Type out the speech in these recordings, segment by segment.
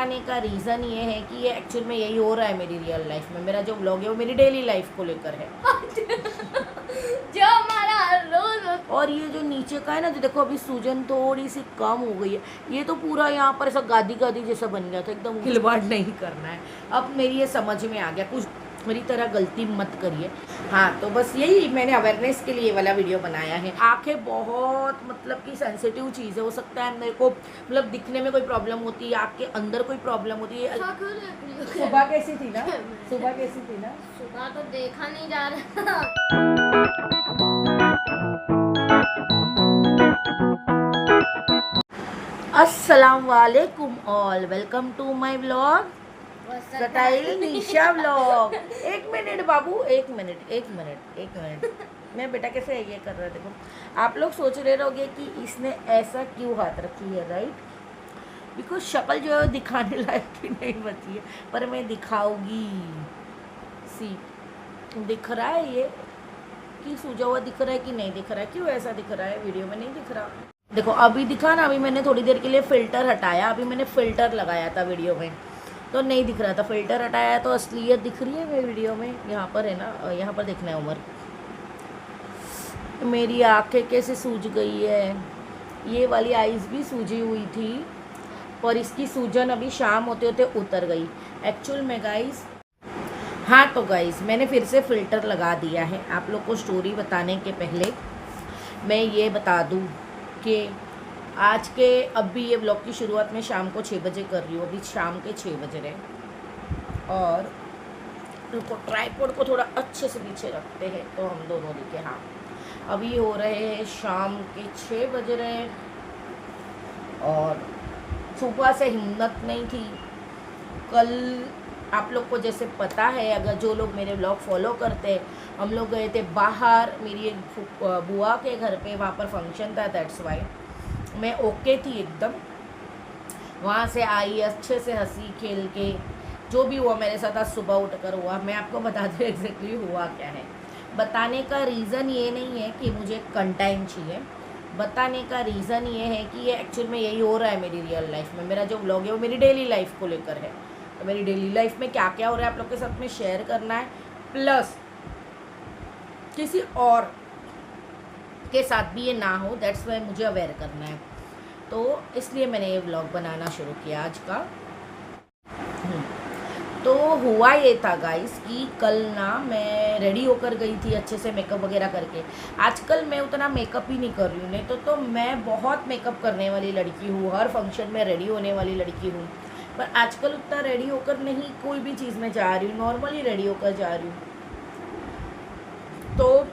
बताने का रीज़न ये है कि ये एक्चुअल में यही हो रहा है मेरी रियल लाइफ में। मेरा जो व्लॉग है वो मेरी डेली लाइफ को लेकर है जो हमारा रोज। और ये जो नीचे का है ना, जो देखो अभी सूजन थोड़ी सी कम हो गई है। ये तो पूरा यहाँ पर ऐसा गादी गादी जैसा बन गया था, एकदम खिलवाड़ नहीं करना है। अब मेरी ये समझ में आ गया, कुछ मेरी तरह गलती मत करिए। हाँ, तो बस यही मैंने अवेयरनेस के लिए ये वाला वीडियो बनाया है। आंखें बहुत मतलब कि सेंसिटिव चीज़ है। हो सकता है मेरे को मतलब दिखने में कोई प्रॉब्लम होती है, आँख के अंदर कोई प्रॉब्लम होती है। सुबह कैसी थी ना, सुबह कैसी थी ना, सुबह तो देखा नहीं जा रहा। अस्सलाम वालेकुम all, welcome to my vlog style Nisha vlog. एक मिनट बाबू, एक मिनट। मैं बेटा कैसे ये कर रहा है, देखो। आप लोग सोच रहे रहोगे कि इसने ऐसा क्यों हाथ रखी है, राइट? बिकॉज शक्ल जो है दिखाने लायक भी नहीं बची है, पर मैं दिखाऊंगी। सी दिख रहा है ये कि सूजा हुआ दिख रहा है कि नहीं दिख रहा है? क्यों ऐसा दिख रहा है? वीडियो में नहीं दिख रहा। देखो अभी दिखा ना, अभी मैंने थोड़ी देर के लिए फ़िल्टर हटाया। अभी मैंने फ़िल्टर लगाया था वीडियो में तो नहीं दिख रहा था। फ़िल्टर हटाया तो असलियत दिख रही है मेरी वीडियो में। यहाँ पर है ना, यहाँ पर देखना है उम्र। मेरी आंखें कैसे सूज गई है। ये वाली आइज़ भी सूजी हुई थी, पर इसकी सूजन अभी शाम होते होते उतर गई एक्चुअल में गाइस। हाँ तो गाइस, मैंने फिर से फ़िल्टर लगा दिया है। आप लोग को स्टोरी बताने के पहले मैं ये बता दूँ कि आज के अभी ये ब्लॉग की शुरुआत में शाम को 6 बजे कर रही हूँ। अभी शाम के 6 बज रहे और उनको ट्राइपॉड को थोड़ा अच्छे से पीछे रखते हैं तो हम दोनों दिखे। हाँ, अभी हो रहे हैं शाम के 6 बज रहे और सुबह से हिम्मत नहीं थी। कल आप लोग को जैसे पता है, अगर जो लोग मेरे ब्लॉग फॉलो करते हैं, हम लोग गए थे बाहर मेरी एक बुआ के घर पे। वहाँ पर फंक्शन था, दैट्स वाई मैं ओके थी एकदम। वहाँ से आई अच्छे से हंसी खेल के, जो भी हुआ मेरे साथ आज सुबह उठकर हुआ। मैं आपको बता दूँ एग्जैक्टली हुआ क्या है। बताने का रीज़न ये नहीं है कि मुझे कंटेंट चाहिए। बताने का रीज़न ये है कि ये एक्चुअल में यही हो रहा है मेरी रियल लाइफ में। मेरा जो व्लॉग है वो मेरी डेली लाइफ को लेकर है। तो मेरी डेली लाइफ में क्या क्या हो रहा है आप लोग के साथ में शेयर करना है, प्लस किसी और के साथ भी ये ना हो, दैट्स वाई मुझे अवेयर करना है। तो इसलिए मैंने ये व्लॉग बनाना शुरू किया आज का। तो हुआ ये था गाइस कि कल ना मैं रेडी होकर गई थी अच्छे से मेकअप वगैरह करके। आजकल मैं उतना मेकअप ही नहीं कर रही हूँ, नहीं तो मैं बहुत मेकअप करने वाली लड़की हूँ, हर फंक्शन में रेडी होने वाली लड़की हूँ। पर आजकल उतना रेडी होकर नहीं कोई भी चीज़ में जा रही हूँ, नॉर्मली रेडी होकर जा रही हूँ। तो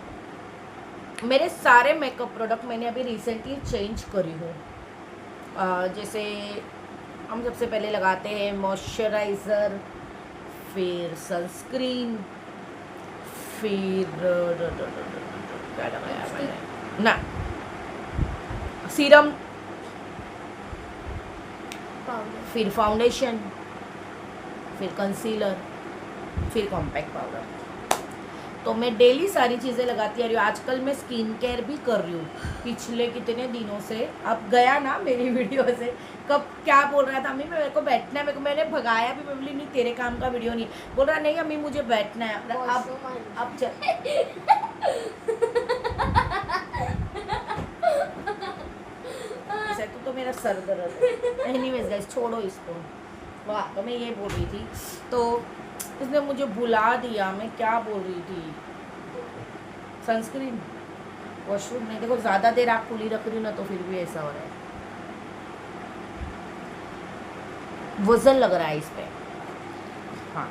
मेरे सारे मेकअप प्रोडक्ट मैंने अभी रिसेंटली चेंज करी हूँ। जैसे हम सबसे पहले लगाते हैं मॉइस्चराइज़र, फिर सनस्क्रीन, फिर क्या लगाया मैंने ना, सीरम, फिर फाउंडेशन, फिर कंसीलर, फिर कॉम्पैक्ट पाउडर। तो मैं डेली सारी चीज़ें लगाती आ रही हूँ। आजकल मैं स्किन केयर भी कर रही हूँ पिछले कितने दिनों से। अब गया ना मेरी वीडियो से, कब क्या बोल रहा था अम्मी मेरे को बैठना है, मेरे को मैंने भगाया भी। मैं बोली नहीं तेरे काम का वीडियो नहीं। बोल रहा नहीं अम्मी मुझे बैठना है। अब चल तो मेरा सर दर्द है। एनीवेज गाइस छोड़ो इसको। वाह, तो मैं ये बोल रही थी तो इसने मुझे बुला दिया। मैं क्या बोल रही थी, सनस्क्रीन, वॉशरूम नहीं। देखो ज़्यादा देर आँख खुली रख रही हूँ ना तो फिर भी ऐसा हो रहा है, वजन लग रहा है इस पर। हाँ,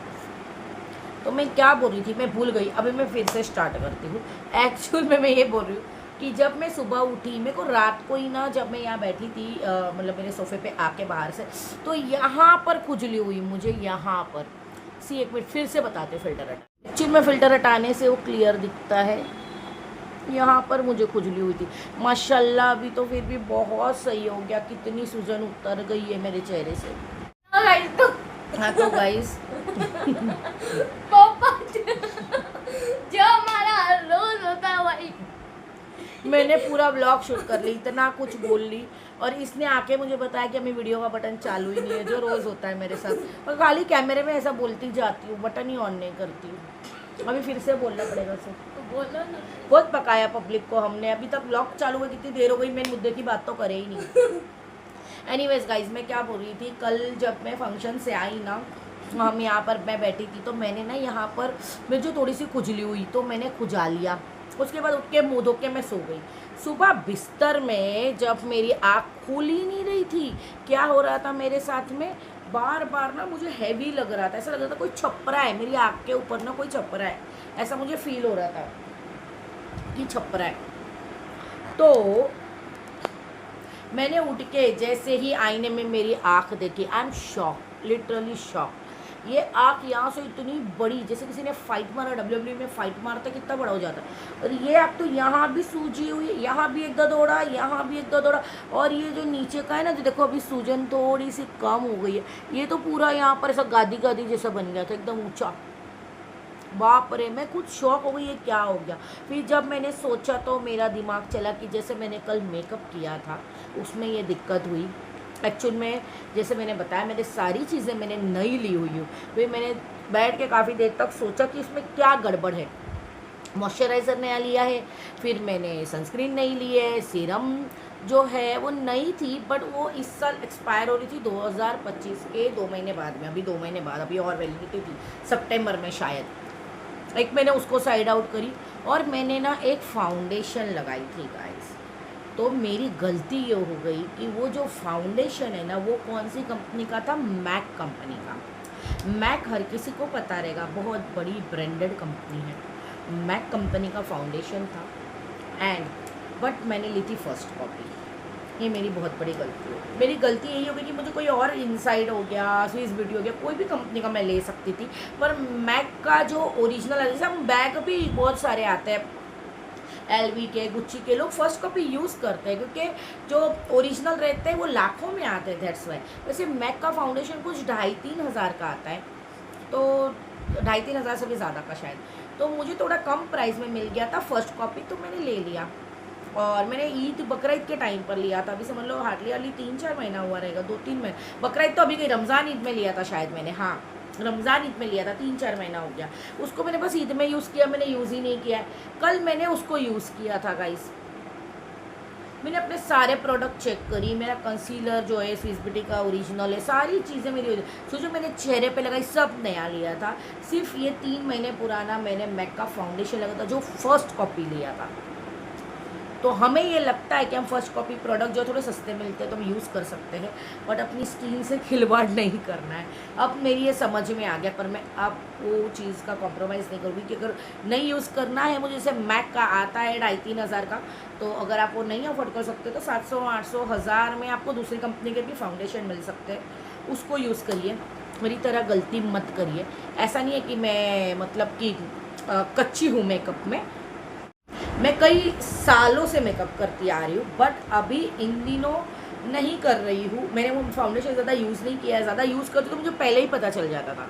तो मैं क्या बोल रही थी, मैं भूल गई। अभी मैं फिर से स्टार्ट करती हूँ। एक्चुअल में मैं ये बोल रही हूँ कि जब मैं सुबह उठी, मेरे को रात को ही ना, जब मैं यहाँ बैठी थी मतलब मेरे सोफे पे आके बाहर से, तो यहाँ पर खुजली हुई मुझे, यहाँ पर। सी एक मिनट फिर से बताते फ़िल्टर हटा। एक्चुअली में फ़िल्टर हटाने से वो क्लियर दिखता है। यहाँ पर मुझे खुजली हुई थी, माशाल्लाह अभी तो फिर भी बहुत सही हो गया। कितनी सूजन उतर गई है मेरे चेहरे से। हाँ तो गाइस पापा जो हमारा रोज होता है वही। मैंने पूरा ब्लॉग शूट कर ली, इतना कुछ बोल ली, और इसने आके मुझे बताया कि अभी वीडियो का बटन चालू ही नहीं है, जो रोज़ होता है मेरे साथ। और खाली कैमरे में ऐसा बोलती जाती हूँ, बटन ही ऑन नहीं करती हूँ। अभी फिर से बोलना पड़ेगा उसे। तो बोलो ना। बहुत पकाया पब्लिक को हमने, अभी तक ब्लॉग चालू हुए कितनी देर हो गई, मेन मुद्दे की बात तो करे ही नहीं। एनीवेज गाइज, मैं क्या बोल रही थी, कल जब मैं फंक्शन से आई ना, हम यहाँ पर मैं बैठी थी, तो मैंने ना यहाँ पर मेरी जो थोड़ी सी खुजली हुई तो मैंने खुजा लिया। उसके बाद उठ के मुँह धो के मैं सो गई। सुबह बिस्तर में जब मेरी आँख खुल ही नहीं रही थी, क्या हो रहा था मेरे साथ में, बार बार ना मुझे हैवी लग रहा था, ऐसा लग रहा था कोई छपरा है मेरी आँख के ऊपर ना, कोई छपरा है, ऐसा मुझे फील हो रहा था कि छपरा है। तो मैंने उठ के जैसे ही आईने में मेरी आँख देखी, I am shock, literally shock. ये आँख यहाँ से इतनी बड़ी, जैसे किसी ने फाइट मारा, WWE में फाइट मारता कितना बड़ा हो जाता है, और ये आँख तो यहाँ भी सूजी हुई है, यहाँ भी एक ददौड़ा, यहाँ भी एक ददौड़ा, और ये जो नीचे का है ना, जो देखो अभी सूजन थोड़ी सी कम हो गई है, ये तो पूरा यहाँ पर ऐसा गादी गादी जैसा बन गया था, एकदम ऊँचा। बाप रे, मैं खुद शॉक हो गई, ये क्या हो गया। फिर जब मैंने सोचा तो मेरा दिमाग चला कि जैसे मैंने कल मेकअप किया था उसमें ये दिक्कत हुई। एक्चुअल में जैसे मैंने बताया, मैंने सारी चीज़ें मैंने नई ली हुई हूँ। फिर मैंने बैठ के काफ़ी देर तक सोचा कि इसमें क्या गड़बड़ है। मॉइस्चराइज़र नया लिया है, फिर मैंने सनस्क्रीन नई ली है, सीरम जो है वो नई थी, बट वो इस साल एक्सपायर हो रही थी 2025 के 2 महीने बाद में, अभी 2 महीने बाद, अभी और वैलिडिटी थी सितंबर में शायद। एक मैंने उसको साइड आउट करी, और मैंने ना एक फाउंडेशन लगाई थी गाइस। तो मेरी गलती ये हो गई कि वो जो फाउंडेशन है ना, वो कौन सी कंपनी का था, मैक कंपनी का। मैक हर किसी को पता रहेगा, बहुत बड़ी ब्रांडेड कंपनी है। मैक कंपनी का फाउंडेशन था, बट मैंने ली थी फर्स्ट कॉपी। ये मेरी बहुत बड़ी गलती है। मेरी गलती यही हो गई कि मुझे कोई और इनसाइड हो गया, स्विस ब्यूटी हो गया, कोई भी कंपनी का मैं ले सकती थी, पर मैक का जो ओरिजिनल है, जैसे हम बैग भी बहुत सारे आते हैं, LV के, गुच्ची के, लोग फर्स्ट कॉपी यूज़ करते हैं क्योंकि जो ओरिजिनल रहते हैं वो लाखों में आते हैं, दैट्स वाई। वैसे मैक का फाउंडेशन कुछ 2,500-3 हज़ार का आता है, तो 2,500-3 हज़ार से भी ज़्यादा का शायद। तो मुझे थोड़ा कम प्राइस में मिल गया था फर्स्ट कॉपी, तो मैंने ले लिया। और मैंने ईद बकरीद के टाइम पर लिया था, अभी समझ लो हार्डली 3-4 महीना हुआ रहेगा, 2-3 महीने। बकरीद तो अभी गई, रमज़ान ईद में लिया था शायद मैंने, हाँ रमज़ान ईद में लिया था, 3-4 महीना हो गया। उसको मैंने बस ईद में यूज़ किया, मैंने यूज़ ही नहीं किया। कल मैंने उसको यूज़ किया था गाइस। मैंने अपने सारे प्रोडक्ट चेक करी, मेरा कंसीलर जो है स्विस ब्यूटी का ओरिजिनल है, सारी चीज़ें मेरी जो मैंने चेहरे पे लगाई सब नया लिया था। सिर्फ ये 3 महीने पुराना मैंने मैक का फाउंडेशन लगा था, जो फर्स्ट कॉपी लिया था। तो हमें ये लगता है कि हम फर्स्ट कॉपी प्रोडक्ट जो थोड़े सस्ते मिलते हैं तो हम यूज़ कर सकते हैं, बट अपनी स्किन से खिलवाड़ नहीं करना है। अब मेरी ये समझ में आ गया, पर मैं अब वो चीज़ का कॉम्प्रोमाइज़ नहीं करूँगी कि अगर नहीं यूज़ करना है मुझे, जैसे मैक का आता है 2,500-3 हज़ार का, तो अगर आप वो नहीं अफोर्ड कर सकते तो 700-800 हज़ार में आपको दूसरी कंपनी के भी फाउंडेशन मिल सकते हैं, उसको यूज़ करिए। मेरी तरह गलती मत करिए। ऐसा नहीं है कि मैं मतलब कि कच्ची हूँ मेकअप में, मैं कई सालों से मेकअप करती आ रही हूँ, बट अभी इन दिनों नहीं कर रही हूँ। मैंने वो फाउंडेशन ज़्यादा यूज़ नहीं किया है, ज़्यादा यूज़ करती तो मुझे पहले ही पता चल जाता था।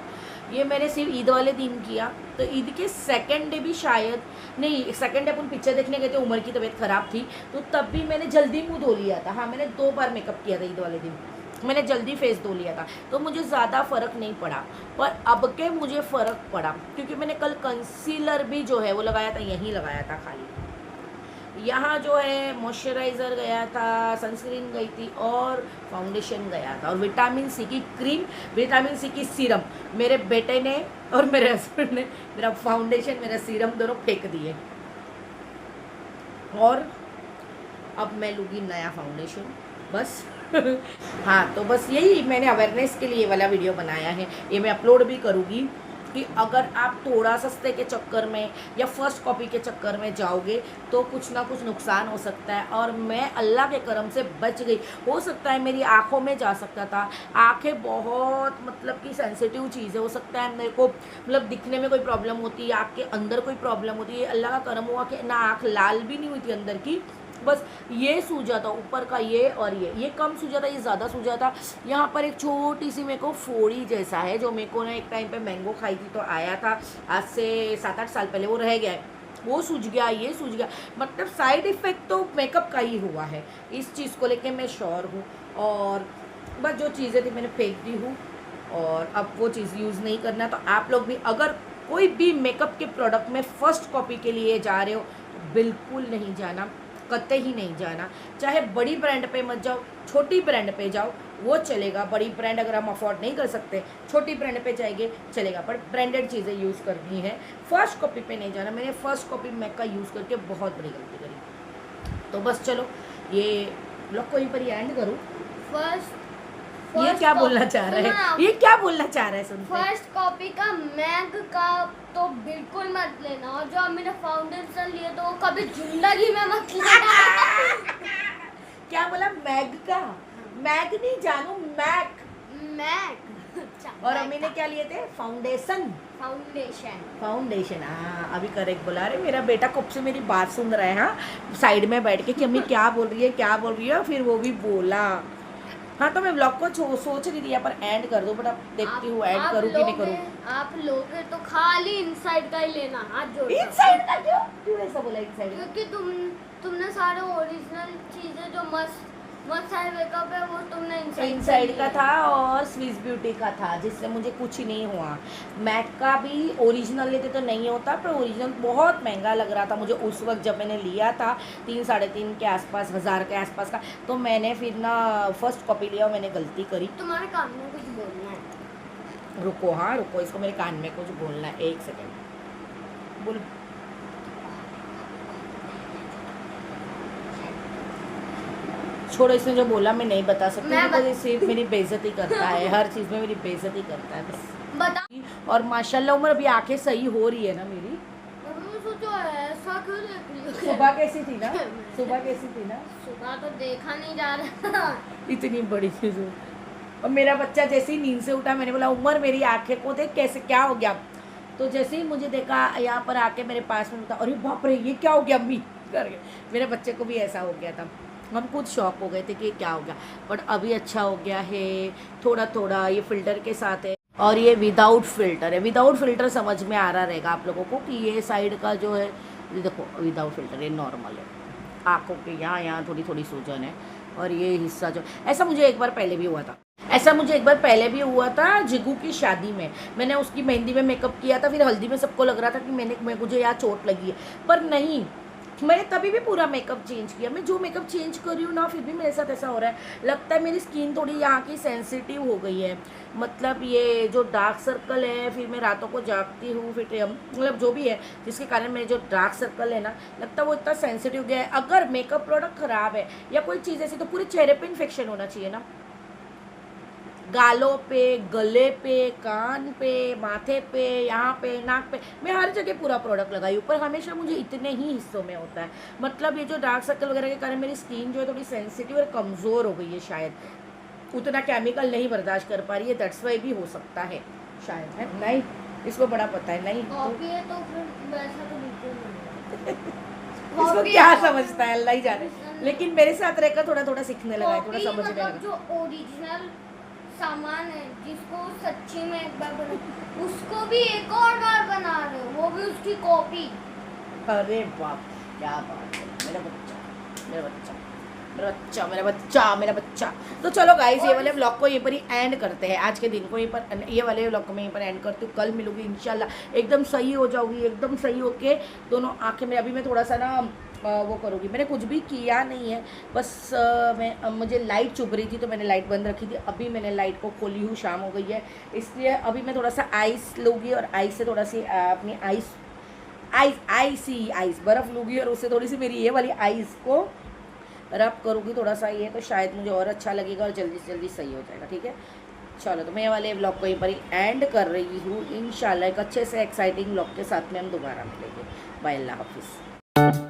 ये मैंने सिर्फ ईद वाले दिन किया, तो ईद के सेकंड डे भी शायद नहीं, सेकंड डे अपन पिक्चर देखने गए थे, उमर की तबीयत ख़राब थी, तो तब भी मैंने जल्दी मुँह धो लिया था। हाँ, मैंने 2 बार मेकअप किया था ईद वाले दिन, मैंने जल्दी फेस धो लिया था, तो मुझे ज़्यादा फ़र्क नहीं पड़ा। पर अब के मुझे फ़र्क पड़ा, क्योंकि मैंने कल कंसीलर भी जो है वो लगाया था, यहीं लगाया था खाली। यहाँ जो है मॉइस्चराइज़र गया था, सनस्क्रीन गई थी, और फाउंडेशन गया था, और विटामिन सी की क्रीम, विटामिन सी की सीरम मेरे बेटे ने और मेरे हस्बैंड ने मेरा फाउंडेशन, मेरा सीरम दोनों फेंक दिए। और अब मैं लूँगी नया फाउंडेशन बस। हाँ, तो बस यही मैंने अवेयरनेस के लिए वाला वीडियो बनाया है, ये मैं अपलोड भी करूँगी कि अगर आप थोड़ा सस्ते के चक्कर में या फर्स्ट कॉपी के चक्कर में जाओगे तो कुछ ना कुछ नुकसान हो सकता है। और मैं अल्लाह के करम से बच गई। हो सकता है मेरी आँखों में जा सकता था, आँखें बहुत मतलब कि सेंसिटिव चीज़ है, हो सकता है मेरे को मतलब दिखने में कोई प्रॉब्लम होती है, आँख के अंदर कोई प्रॉब्लम होती है। अल्लाह का करम हुआ कि ना आँख लाल भी नहीं हुई थी अंदर की, बस ये सूजा था ऊपर का, ये और ये कम सूजा था, ये ज़्यादा सूजा था। यहाँ पर एक छोटी सी मेरे को फोड़ी जैसा है, जो मेरे को ना एक टाइम पे मैंगो खाई थी तो आया था, आज से 7-8 साल पहले, वो रह गया है। वो सूझ गया, ये सूझ गया, मतलब साइड इफ़ेक्ट तो मेकअप का ही हुआ है। इस चीज़ को लेके मैं श्योर हूँ। और बस जो चीज़ें थी मैंने फेंक दी हूँ और अब वो चीज़ यूज़ नहीं करना। तो आप लोग भी अगर कोई भी मेकअप के प्रोडक्ट में फ़र्स्ट कॉपी के लिए जा रहे हो तो बिल्कुल नहीं जाना, कतई ही नहीं जाना। चाहे बड़ी ब्रांड पे मत जाओ, छोटी ब्रांड पे जाओ, वो चलेगा। बड़ी ब्रांड अगर हम अफोर्ड नहीं कर सकते, छोटी ब्रांड पे जाएंगे चलेगा, पर ब्रांडेड चीज़ें यूज़ करनी है। फर्स्ट कॉपी पे नहीं जाना। मैंने फर्स्ट कॉपी मैक का यूज़ करके बहुत बड़ी गलती करी। तो बस चलो ये ब्लॉग को यहीं पर ही एंड करूँ। ये क्या बोलना चाह रहा है, ये क्या बोलना चाह रहा है सुन। फर्स्ट कॉपी का मैग का तो बिल्कुल मत लेना, और जो मैंने फाउंडेशन लिए तो वो कभी जिंदगी में मत लेना। क्या बोला? मैग का? मैग नहीं जानू, मैक। मैग। और अम्मी ने क्या लिए थे? फाउंडेशन। फाउंडेशन। हाँ अभी करेक्ट बोला। अरे मेरा बेटा कब से मेरी बात सुन रहा है, हाँ साइड में बैठ के कि अम्मी क्या बोल रही है, क्या बोल रही है, फिर वो भी बोला। हाँ तो मैं ब्लॉग को सोच रही थी यहाँ पर एंड कर दूँ, बट अब देखती हूँ एंड करूँ कि नहीं करूँ। आप लोगे तो खाली इनसाइड का ही लेना, हाथ जोड़। इनसाइड का क्यों? क्यों ऐसा बोला इनसाइड? क्योंकि तुमने सारे ओरिजिनल चीजें जो मस्त सारे मेकअप है वो तुमने इनसाइड का था और स्विस ब्यूटी का था, जिससे मुझे कुछ ही नहीं हुआ। मैक का भी ओरिजिनल लेते तो नहीं होता, पर ओरिजिनल बहुत महंगा लग रहा था मुझे उस वक्त जब मैंने लिया था, 3-3.5 के आसपास, 1000 के आसपास का। तो मैंने फिर ना फर्स्ट कॉपी लिया और मैंने गलती करी। तुम्हारे कान में कुछ बोलना है? रुको, हाँ रुको, इसको मेरे कान में कुछ बोलना है, 1 सेकेंड बोल। छोड़ो, इसने जो बोला मैं नहीं बता सकती, क्योंकि सिर्फ मेरी बेइज्जती करता है, हर चीज़ में मेरी बेइज्जती करता है बस। बता। और माशाल्लाह उम्र अभी आंखें सही हो रही है ना मेरी। सोचो ऐसा क्यों देख रही हो? सुबह कैसी थी ना, सुबह कैसी थी ना? सुबह तो देखा नहीं जा रहा। इतनी बड़ी चीज़। और मेरा बच्चा जैसे ही नींद से उठा, मैंने बोला उम्र मेरी आंखें को देख कैसे, क्या हो गया? तो जैसे ही मुझे देखा यहाँ पर आके मेरे पास में, अरे बाप रे ये क्या हो गया अम्मी करके। मेरे बच्चे को भी ऐसा हो गया था, हम खुद शॉक हो गए थे कि क्या हो गया, बट अभी अच्छा हो गया है थोड़ा थोड़ा। ये फिल्टर के साथ है और ये विदाउट फिल्टर है। विदाउट फिल्टर समझ में आ रहा रहेगा आप लोगों को कि ये साइड का जो है, ये देखो विदाउट फिल्टर, ये नॉर्मल है। आँखों के यहाँ थोड़ी थोड़ी सूजन है, और ये हिस्सा जो, ऐसा मुझे एक बार पहले भी हुआ था। ऐसा मुझे एक बार पहले भी हुआ था जिगू की शादी में। मैंने उसकी मेहंदी में मेकअप किया था, फिर हल्दी में सबको लग रहा था कि मुझे यहाँ चोट लगी है, पर नहीं, मैंने तभी भी पूरा मेकअप चेंज किया। मैं जो मेकअप चेंज कर रही हूँ ना, फिर भी मेरे साथ ऐसा हो रहा है। लगता है मेरी स्किन थोड़ी यहाँ की सेंसिटिव हो गई है, मतलब ये जो डार्क सर्कल है, फिर मैं रातों को जागती हूँ, फिर मतलब जो भी है जिसके कारण मेरे जो डार्क सर्कल है ना, लगता है वो इतना सेंसिटिव गया है। अगर मेकअप प्रोडक्ट ख़राब है या कोई चीज़ ऐसी, तो पूरे चेहरे पे इन्फेक्शन होना चाहिए ना, गालों पे, गले पे, कान पे, माथे पे, यहाँ पे, नाक पे, मैं हर जगह पूरा प्रोडक्ट लगाई हूँ, पर हमेशा मुझे इतने ही हिस्सों में होता है। मतलब ये जो डार्क सर्कल वगैरह के कारण मेरी स्किन जो है थोड़ी सेंसिटिव और कमज़ोर हो गई है, शायद उतना केमिकल नहीं बर्दाश्त कर पा रही है, दैट्स वाई भी हो सकता है शायद, है नहीं, इसको बड़ा पता है। नहीं तो फिर वैसा तो बिल्कुल नहीं। इसको क्या समझता है अल्लाह ही जाने, लेकिन मेरे साथ रहकर थोड़ा थोड़ा सीखने लगा है, थोड़ा समझने लगा। जो ओरिजिनल सामान है जिसको सच्ची में एक बार बना, उसको भी एक और बार बना रहे हो, वो भी उसकी कॉपी। अरे बाप, क्या बात है, मेरा बच्चा, मेरा बच्चा, मेरा बच्चा, मेरा बच्चा, मेरा बच्चा। तो चलो गाइस, ये वाले व्लॉग को यहीं पर ही एंड करते हैं। आज के दिन को यहीं पर, ये वाले व्लॉग को मैं यहीं पर एंड करती हूँ। कल मिलूंगी इंशाल्लाह, एकदम सही हो जाऊंगी, एकदम सही होके दोनों आंखें में। अभी मैं थोड़ा सा ना वो करूँगी, मैंने कुछ भी किया नहीं है, बस मुझे लाइट चुभ रही थी तो मैंने लाइट बंद रखी थी। अभी मैंने लाइट को खोली हूँ, शाम हो गई है, इसलिए अभी मैं थोड़ा सा आइस लूँगी और आइस से थोड़ा सी अपनी आइस बर्फ़ लूँगी और उससे थोड़ी सी मेरी ये वाली आइस को रब करूँगी थोड़ा सा, ये तो शायद मुझे और अच्छा लगेगा और जल्दी से जल्दी सही हो जाएगा। ठीक है, चलो तो मैं ये वाले व्लॉग को यहीं पर ही एंड कर रही हूँ। इंशाल्लाह एक अच्छे से एक्साइटिंग व्लॉग के साथ में हम दोबारा मिलेंगे। बाय, अल्लाह हाफिज़।